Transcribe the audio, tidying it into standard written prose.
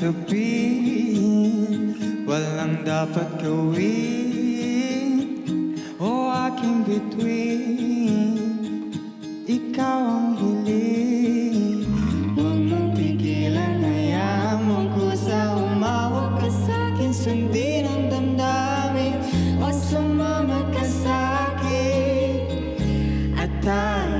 sabihin, walang dapat gawin o aking bituin. Ikaw ang hiling, huwag mong pigilan, hayaan mong kusa. Umawag ka sa'kin, sundin ang damdamin, o sumama ka sa'kin at tayo